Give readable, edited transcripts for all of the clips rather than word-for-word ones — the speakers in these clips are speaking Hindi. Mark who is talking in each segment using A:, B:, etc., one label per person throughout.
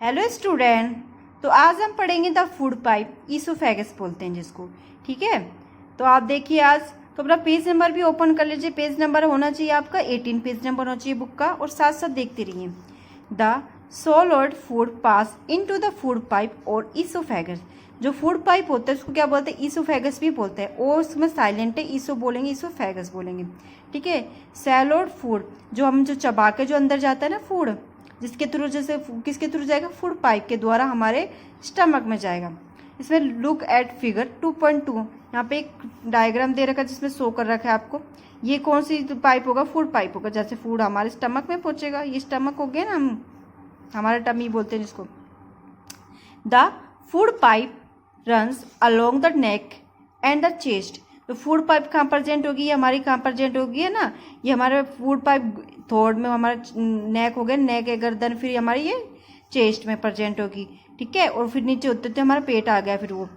A: Hello student. तो आज हम पढ़ेंगे द फूड पाइप, ईसोफेगस बोलते हैं जिसको। ठीक है, तो आप देखिए आज तो अपना पेज नंबर भी ओपन कर लीजिए। पेज नंबर होना चाहिए आपका 18 पेज नंबर होना चाहिए बुक का, और साथ साथ देखते रहिए। The solid food pass into the food pipe और ईसोफेगस। जो फूड पाइप होता है उसको क्या बोलते हैं? ईसोफेगस भी बोलते हैं, और उसमें साइलेंट है, ईसो बोलेंगे, ईसोफेगस बोलेंगे। ठीक है, सैलोड फूड जो हम जो चबा के जो अंदर जाता है ना फूड, जिसके थ्रू, जैसे किसके थ्रू जाएगा? फूड पाइप के द्वारा हमारे स्टमक में जाएगा। इसमें लुक एट फिगर 2.2। यहाँ पे एक डायग्राम दे रखा है जिसमें शो कर रखा है आपको। ये कौन सी पाइप होगा? फूड पाइप होगा। जैसे फूड हमारे स्टमक में पहुंचेगा, ये स्टमक हो गया ना, हम हमारा टमी बोलते हैं जिसको। The food pipe runs along the neck and the chest. तो फूड पाइप कहाँ प्रेजेंट होगी? ये हमारी कहाँ प्रेजेंट होगी है ना, ये हमारे फूड पाइप थोड़ में, हमारा नेक हो गया, नेक है गर्दन, फिर हमारी ये चेस्ट में प्रेजेंट होगी। ठीक है, और फिर नीचे होते होते हमारा पेट आ गया। फिर वो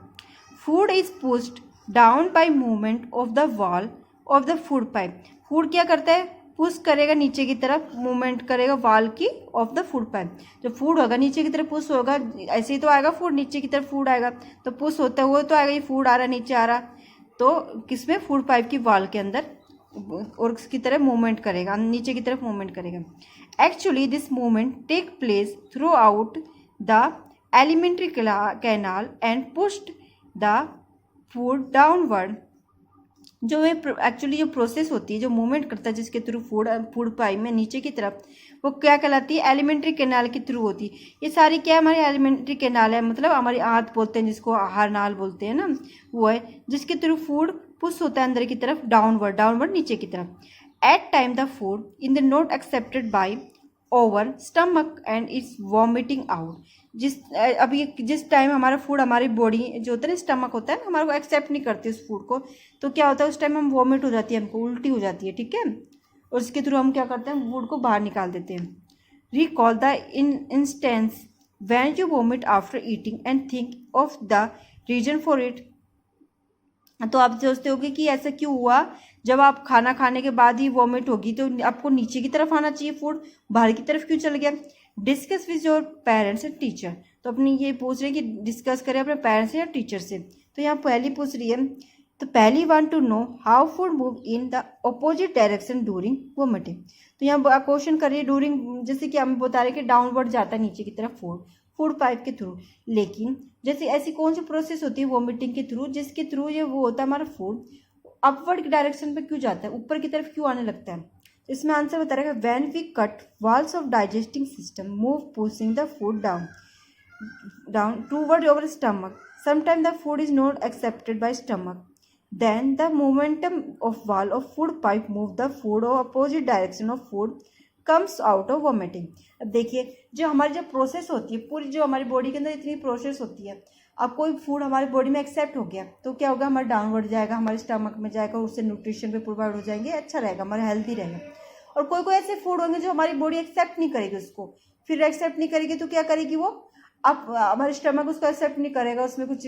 A: food is pushed down by movement of the wall of the food pipe. Food क्या करता है? पुश करेगा नीचे की तरफ, मूवमेंट करेगा वॉल की ऑफ द फूड पाइप। जो फूड होगा नीचे की तरफ पुश होगा, ऐसे ही तो आएगा फूड, नीचे की तरफ फूड आएगा तो पुश होता हुआ तो आएगा। ये फूड आ रहा नीचे आ रहा, तो किसमें? फूड पाइप की वॉल के अंदर, और उसकी तरफ मूवमेंट करेगा, नीचे की तरफ मूवमेंट करेगा। Actually this movement take place throughout the alimentary canal and pushed the food downward. जो ये एक्चुअली जो प्रोसेस होती है, जो मूवमेंट करता है जिसके थ्रू फूड पाइप में नीचे की तरफ, वो क्या कहलाती है? एलिमेंट्री कैनाल के थ्रू होती है। ये सारी क्या है? हमारी एलिमेंट्री कैनाल है, मतलब हमारी आंत बोलते हैं जिसको, आहार नाल बोलते हैं ना, वो है जिसके थ्रू फूड पुश होता है अंदर की तरफ, डाउनवर्ड नीचे की तरफ। At time the food in the not accepted by over stomach and it's vomiting out. अभी जिस टाइम हमारा फूड, हमारी बॉडी जो होता है ना, स्टमक होता है ना, हमारे को एक्सेप्ट नहीं करती उस फूड को, तो क्या होता है उस टाइम हम वॉमिट हो जाती है, हमको उल्टी हो जाती है। ठीक है, और उसके थ्रू हम क्या करते हैं? फूड को बाहर निकाल देते हैं। Recall the instance when you vomit after eating and think of the reason for it. तो आप सोचते होगे कि ऐसा क्यों हुआ? जब आप खाना खाने के बाद ही वॉमिट होगी तो आपको नीचे की तरफ आना चाहिए, फूड बाहर की तरफ क्यों चल गया? Discuss with your parents and teacher. तो अपनी ये पूछ रहे हैं कि डिस्कस करें अपने पेरेंट्स या टीचर से। तो यहाँ पहली पूछ रही है, तो पहली want to know how food move in the opposite direction during vomiting. तो यहाँ क्वेश्चन कर रही है ड्यूरिंग, जैसे कि हम बता रहे हैं कि डाउनवर्ड जाता है नीचे की तरफ फूड पाइप के थ्रू, लेकिन जैसे ऐसी कौन सी प्रोसेस होती है वोमिटिंग के थ्रू, जिसके थ्रू ये वो होता है हमारा फूड अपवर्ड डायरेक्शन पे क्यों जाता है, ऊपर की तरफ क्यों आने लगता है? इसमें आंसर बता रहा है, when we cut walls of digesting system move pushing the food down toward your stomach, sometime the food is not accepted by stomach, then the momentum of wall of food pipe move the food or opposite direction of food comes out of vomiting। अब देखिए, जो हमारी जो प्रोसेस होती है पूरी, जो हमारी बॉडी के अंदर इतनी प्रोसेस होती है, अब कोई फूड हमारी बॉडी में एक्सेप्ट हो गया तो क्या होगा? हमारा डाउनवर्ड जाएगा, हमारे स्टमक में जाएगा, उससे न्यूट्रिशन भी प्रोवाइड हो जाएंगे, अच्छा रहेगा, हमारा हेल्दी रहेगा। और कोई कोई ऐसे फूड होंगे जो हमारी बॉडी एक्सेप्ट नहीं करेगी उसको, फिर एक्सेप्ट नहीं करेगी तो क्या करेगी वो? अब हमारे स्टमक उसको एक्सेप्ट नहीं करेगा, उसमें कुछ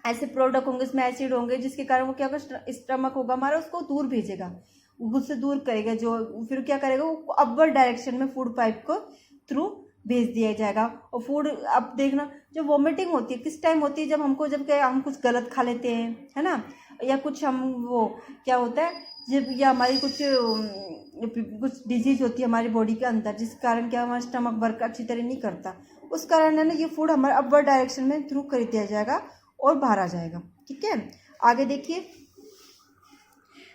A: ऐसे प्रोडक्ट होंगे, इसमें एसिड होंगे, जिसके कारण वो क्या होगा? स्टमक होगा हमारा, उसको दूर भेजेगा, उससे दूर करेगा, जो फिर क्या करेगा? वो अपवर्ड डायरेक्शन में फूड पाइप को थ्रू भेज दिया जाएगा। और फूड, अब देखना, जो वॉमिटिंग होती है किस टाइम होती है? जब हमको, जब क्या हम कुछ गलत खा लेते हैं, है ना, या कुछ हम वो क्या होता है जब, या हमारी कुछ डिजीज होती है हमारी बॉडी के अंदर, जिस कारण क्या हमारा स्टमक वर्क अच्छी तरह नहीं करता, उस कारण है ना, ये फूड हमारे अपवर्ड डायरेक्शन में थ्रू कर दिया जाएगा और बाहर आ जाएगा। ठीक है, आगे देखिए।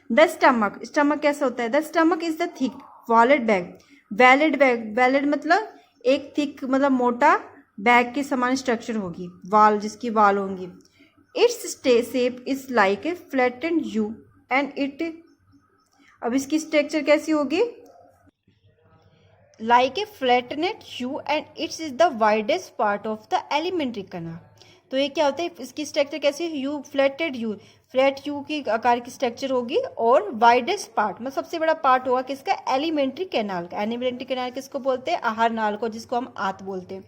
A: द स्टमक कैसा होता है? The stomach is the thick wallet bag. Valid मतलब एक थिक, मतलब मोटा बैग के समान स्ट्रक्चर होगी, वाल, जिसकी वाल होंगी। Its shape is like a flattened U and it, अब इसकी स्ट्रक्चर कैसी होगी? Like a flattened U and its is the widest part of the alimentary canal. तो ये क्या होता है? इसकी स्ट्रक्चर कैसी है? यू, फ्लैट यू की आकार की स्ट्रक्चर होगी, और वाइडेस्ट पार्ट मतलब सबसे बड़ा पार्ट होगा किसका? एलिमेंट्री कैनाल का। एलिमेंट्री कैनाल किसको बोलते हैं? आहार नाल को, जिसको हम आंत बोलते हैं।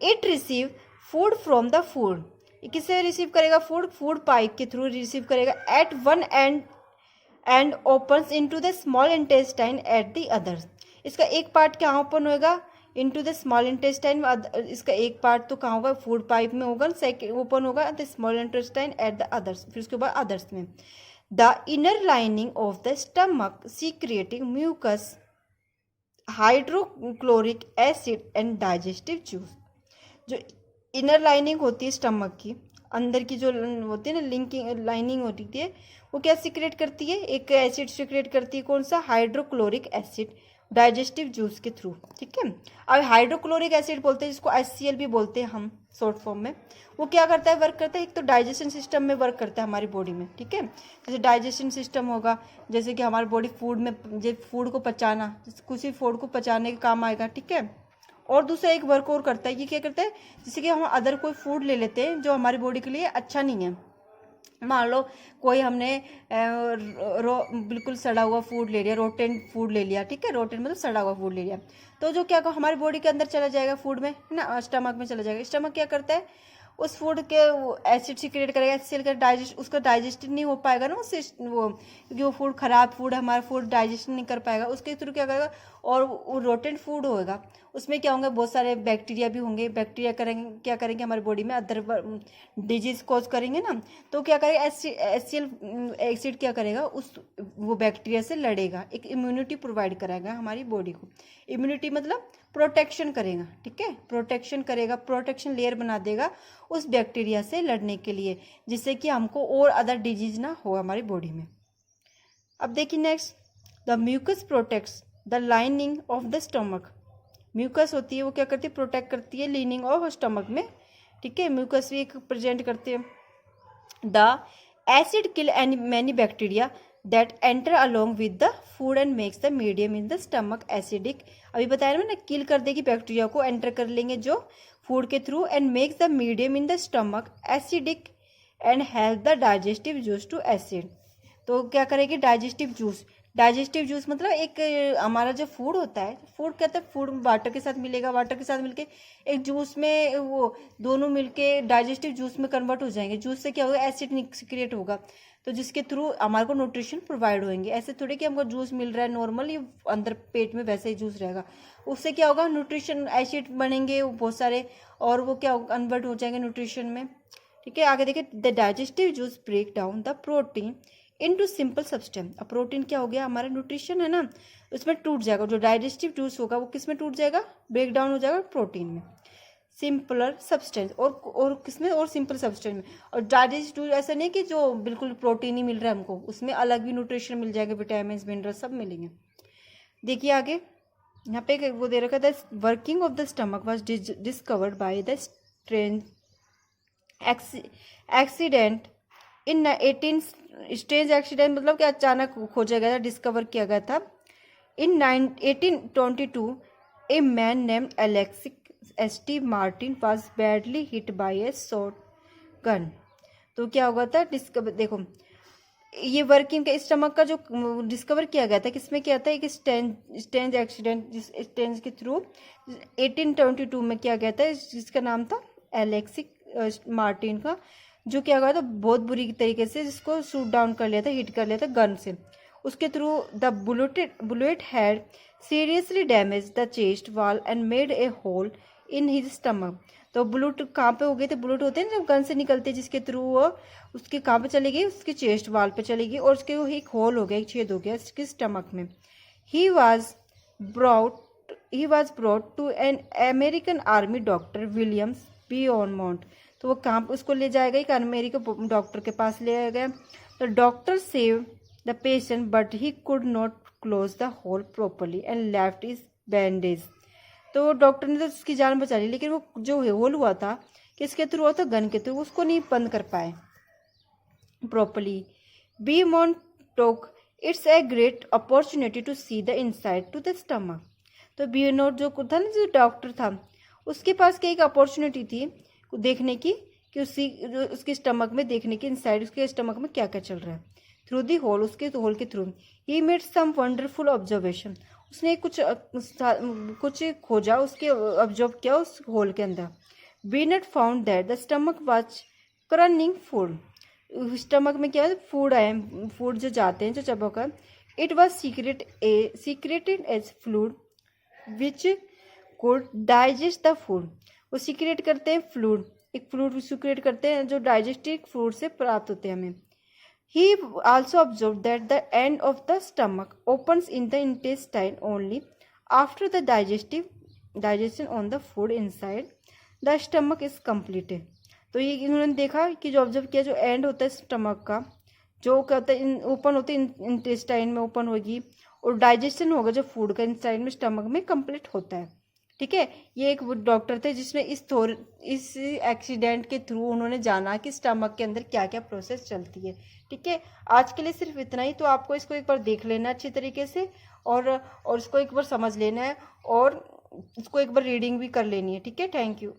A: It receive food from the food. किससे रिसीव करेगा फूड? फूड पाइप के थ्रू रिसीव करेगा। At one end opens into the small intestine at the others. इसका एक पार्ट क्या ओपन होएगा? इनटू द स्मॉल इंटेस्टाइन, इसका एक पार्ट तो कहाँ होगा, फूड पाइप में होगा, सेकेंड ओपन होगा the small intestine at the others, फिर उसके बाद अदर्स में। The inner lining of the stomach secreting mucus, hydrochloric acid and digestive juice. जो इनर लाइनिंग होती है स्टमक की, अंदर की जो होती है ना लिंकिंग लाइनिंग होती है, वो क्या सीक्रेट करती है, एक एसिड सीक्रेट करती है, कौन सा, हाइड्रोक्लोरिक एसिड, डाइजेस्टिव जूस के थ्रू। ठीक है, अब हाइड्रोक्लोरिक एसिड बोलते हैं जिसको HCl भी बोलते हैं हम शॉर्ट फॉर्म में। वो क्या करता है, वर्क करता है, एक तो डाइजेशन सिस्टम में वर्क करता है हमारी बॉडी में। ठीक है, जैसे डाइजेशन सिस्टम होगा, जैसे कि हमारी बॉडी फूड में, जो फूड को पचाना, किसी फूड को पचाने के काम आएगा। ठीक है, और दूसरा एक वर्क और करता है, ये क्या करता है, जैसे कि हम अदर कोई फूड ले लेते हैं जो हमारी बॉडी के लिए अच्छा नहीं है, मान लो कोई हमने बिल्कुल सड़ा हुआ फूड ले लिया, रोटेन फूड ले लिया। ठीक है, रोटेन मतलब सड़ा हुआ फूड ले लिया, तो जो क्या हमारी बॉडी के अंदर चला जाएगा, फूड में है ना, स्टमक में चला जाएगा। स्टमक क्या करता है, उस फूड के एसिड सीक्रेट करेगा, HCl का डाइजेस्ट, उसका डाइजेस्ट नहीं हो पाएगा ना वो क्योंकि वो फूड खराब फूड है, हमारा फूड डाइजेस्ट नहीं कर पाएगा, उसके थ्रू क्या करेगा, और वो रोटेंट फूड होगा, उसमें क्या होंगे, बहुत सारे बैक्टीरिया भी होंगे, बैक्टीरिया करेंगे क्या करेंगे हमारी बॉडी में अदर डिजीज कॉज करेंगे ना, तो क्या करेगा, HCl एसिड क्या करेगा, उस वो बैक्टीरिया से लड़ेगा, एक इम्यूनिटी प्रोवाइड कराएगा हमारी बॉडी को। इम्यूनिटी मतलब प्रोटेक्शन करेगा। ठीक है, प्रोटेक्शन करेगा, प्रोटेक्शन लेयर बना देगा उस बैक्टीरिया से लड़ने के लिए, जिससे कि हमको और अदर डिजीज ना हो हमारी बॉडी में। अब देखिए next, the mucus protects the lining of the stomach. Mucus होती है वो क्या करती है, प्रोटेक्ट करती है लाइनिंग ऑफ स्टमक में। ठीक है, म्यूकस भी एक प्रेजेंट करते हैं। The acid kill any many bacteria that enter along with the food and makes the medium in the stomach acidic. अभी बताया ना, किल कर देगी, बैक्टीरिया को एंटर कर लेंगे जो फूड के through, and makes the medium in the stomach acidic and help the digestive juice to acid. तो क्या करेगी, डाइजेस्टिव जूस, डाइजेस्टिव जूस मतलब एक हमारा जो फूड होता है, फूड कहते हैं, फूड वाटर के साथ मिलेगा, वाटर के साथ मिलके एक जूस में वो दोनों मिलके डाइजेस्टिव जूस में कन्वर्ट हो जाएंगे। जूस से क्या होगा, एसिड क्रिएट होगा, तो जिसके थ्रू हमारे को न्यूट्रिशन प्रोवाइड होंगे। ऐसे थोड़ी कि हमको जूस मिल रहा है नॉर्मल, ये अंदर पेट में वैसे ही जूस रहेगा, उससे क्या होगा, न्यूट्रिशन एसिड बनेंगे वो बहुत सारे, और वो क्या कन्वर्ट हो जाएंगे न्यूट्रिशन में। ठीक है, आगे देखिए, the digestive juice break down the protein into simple substance. अब प्रोटीन क्या हो गया, हमारा न्यूट्रिशन है ना, उसमें टूट जाएगा, जो डाइजेस्टिव जूस होगा वो किस में टूट जाएगा, ब्रेक डाउन हो जाएगा प्रोटीन में, सिंपलर सब्सटेंस, और किसमें, और सिंपल सब्सटेंस में। और डाइजेस्टिव ऐसा नहीं कि जो बिल्कुल प्रोटीन ही मिल रहा है हमको, उसमें अलग भी न्यूट्रिशन मिल जाएगा, विटामिन मिनरल सब मिलेंगे। देखिए आगे यहाँ पे वो दे रखा था, working of the stomach was discovered by the strange accident in 18 strange accident मतलब कि अचानक खोजा गया था, डिस्कवर किया गया था। In 1822 a man named Alexis Steve Martin was badly hit by a shotgun. तो क्या हुआ था, डिस्कवर, देखो ये वर्किंग का स्टमक का जो डिस्कवर किया गया था, किसमें किया था, एक स्टेंज एक्सीडेंट, जिस स्टेंज के थ्रू 1822 में किया गया था, जिसका नाम था एलेक्सिक मार्टिन का, जो क्या हुआ था, बहुत बुरी तरीके से जिसको शूट डाउन कर लिया था, हिट कर लिया था गन से। उसके through the bullet had seriously damage the chest wall and made a hole in his stomach. तो बुलेट कहाँ पे हो गए थे, बुलेट होते हैं ना जब गन से निकलते हैं, जिसके थ्रू वो उसके कहाँ पे चली गई, उसके चेस्ट वाल पे चली गई, और उसके एक होल हो गया, एक छेद हो गया उसके स्टमक में। He was brought to an American army doctor Williams Beaumont. तो वो कहाँ पे उसको ले जाएगा, एक अमेरिकन डॉक्टर के पास ले गया। तो doctor save the patient but he could not close the hole properly and left his bandage. तो डॉक्टर ने तो उसकी जान बचा ली, लेकिन वो जो होल हुआ था किसके थ्रू हुआ था, गन के थ्रू, उसको नहीं बंद कर पाए properly. Beaumont took it's a great opportunity to see the inside to the stomach. तो बीमोंट जो था ना, जो डॉक्टर था, उसके पास क्या एक अपॉर्चुनिटी थी देखने की, कि उसके स्टमक में देखने की, इनसाइड उसके स्टमक में क्या क्या चल रहा है, थ्रू दी होल, उसके होल के through. He made some wonderful observation, उसने कुछ खोजा, उसके ऑब्जर्व किया उस होल के अंदर। Beaumont found that the stomach was churning food. Stomach में क्या है, फूड आए, फूड जो जाते हैं, जो चबक, it was secreted as fluid which could digest the food। वो सीक्रेट करते हैं फ्लूइड, एक फ्लूइड सीक्रेट करते हैं जो डाइजेस्टिव फ्लूइड से प्राप्त होते हैं हमें। He also observed that the end of the stomach opens in the intestine only after the digestion on the food inside the stomach is completed। तो ये इन्होंने देखा कि जो ऑब्जर्व किया, जो एंड होता है स्टमक का, जो क्या होता है ओपन होती है इंटेस्टाइन में ओपन होगी और डाइजेशन होगा जो फूड का इंसाइड में स्टमक में कंप्लीट होता है। ठीक है, ये एक डॉक्टर थे जिसने इस एक्सीडेंट के थ्रू उन्होंने जाना कि स्टमक के अंदर क्या क्या प्रोसेस चलती है। ठीक है, आज के लिए सिर्फ इतना ही। तो आपको इसको एक बार देख लेना अच्छी तरीके से और इसको एक बार समझ लेना है और इसको एक बार रीडिंग भी कर लेनी है। ठीक है, थैंक यू।